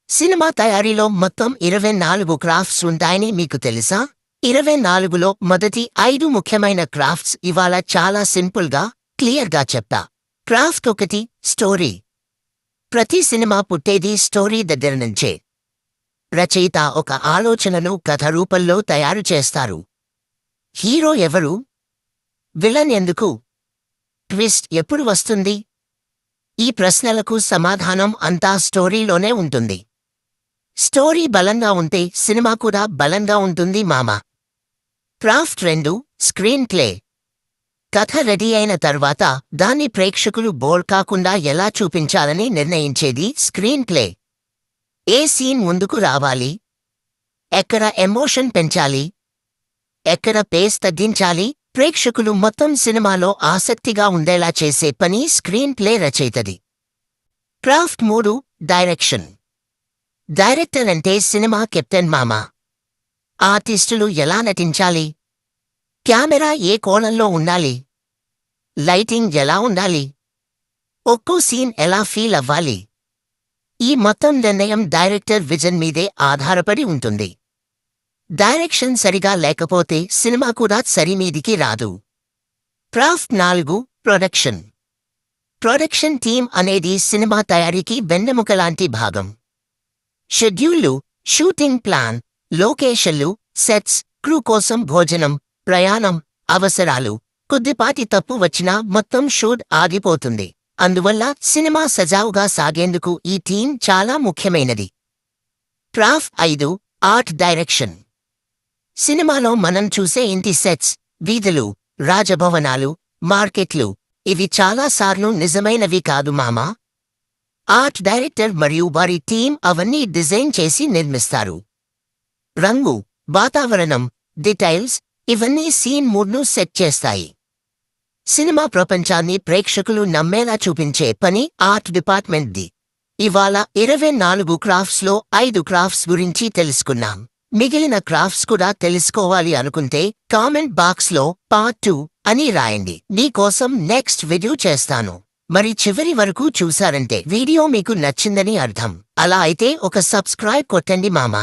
Cinema తయారీలో మొత్తం 24 crafts ఉంటాయని మీకు తెలుసా? 24లో మొదటి 5 ముఖ్యమైన క్రాఫ్ట్స్ ఇవాళ చాలా సింపుల్గా, క్లియర్గా చెప్తా. Craft 1 story. ప్రతి సినిమా పుట్టేది స్టోరీ దగ్గర నుంచే. రచయిత ఒక ఆలోచనను కథ రూపంలో తయారు చేస్తారు. హీరో ఎవరు? విలన్ ఎందుకు? ట్విస్ట్ ఎప్పుడు వస్తుంది? ఈ ప్రశ్నలకు సమాధానం అంతా స్టోరీలోనే ఉంటుంది. స్టోరీ బలంగా ఉంటే సినిమా కూడా బలంగా ఉంటుంది మామ. Craft 2 screen play. కథ రెడీ అయిన తర్వాత దాన్ని ప్రేక్షకులు బోర్ కాకుండా ఎలా చూపించాలని నిర్ణయించేది స్క్రీన్ ప్లే. ఏ సీన్ ముందుకు రావాలి? ఎక్కడ ఎమోషన్ పెంచాలి? ఎక్కడ పేస్ తగ్గించాలి? ప్రేక్షకులు మొత్తం సినిమాలో ఆసక్తిగా ఉండేలా చేసే పని స్క్రీన్ ప్లే రచయితది. Craft 3 direction. డైరెక్టర్ అంటే సినిమా కెప్టెన్ మామ. ఆర్టిస్టులు ఎలా నటించాలి? కెమెరా ఏ కోణంలో ఉండాలి? లైటింగ్ ఎలా ఉండాలి? ఒక్కో సీన్ ఎలా ఫీల్ అవ్వాలి? ఈ మొత్తం నిర్ణయం డైరెక్టర్ విజన్ మీదే ఆధారపడి ఉంటుంది. డైరెక్షన్ సరిగా లేకపోతే సినిమా కూడా సరిమీదికి రాదు. Craft 4 production. ప్రొడక్షన్ టీమ్ అనేది సినిమా తయారీకి వెన్నెముకలాంటి భాగం. షెడ్యూళ్లు, షూటింగ్ ప్లాన్, లొకేషన్లు, సెట్స్, క్రూ కోసం భోజనం, ప్రయాణం, అవసరాలు. కొద్దిపాటి తప్పు వచ్చినా మొత్తం షూట్ ఆగిపోతుంది. అందువల్ల సినిమా సజావుగా సాగేందుకు ఈ టీం చాలా ముఖ్యమైనది. Craft 5 art direction. సినిమాలో మనం చూసే ఇంటి సెట్స్, వీధులు, రాజభవనాలు, మార్కెట్లు ఇవి చాలాసార్లు నిజమైనవి కాదు మామా. ఆర్ట్ డైరెక్టర్ మరియు వారి టీం అవన్నీ డిజైన్ చేసి నిర్మిస్తారు. రంగు, వాతావరణం, డీటెయిల్స్ ఇవన్నీ సీన్ మూడ్ను సెట్ చేస్తాయి. సినిమా ప్రపంచాన్ని ప్రేక్షకులు నమ్మేలా చూపించే పని ఆర్ట్ డిపార్ట్మెంట్ది. ఇవాళ 24 క్రాఫ్ట్స్లో 5 క్రాఫ్ట్స్ గురించి తెలుసుకున్నాం. మిగిలిన క్రాఫ్ట్స్ కూడా తెలుసుకోవాలి అనుకుంటే కామెంట్ బాక్స్లో పార్ట్ 2 అని రాయండి. మీకోసం నెక్స్ట్ వీడియో చేస్తాను. మరి చివరి వరకు చూశారంటే వీడియో మీకు నచ్చిందని అర్థం. అలా అయితే ఒక సబ్స్క్రైబ్ కొట్టండి మామ.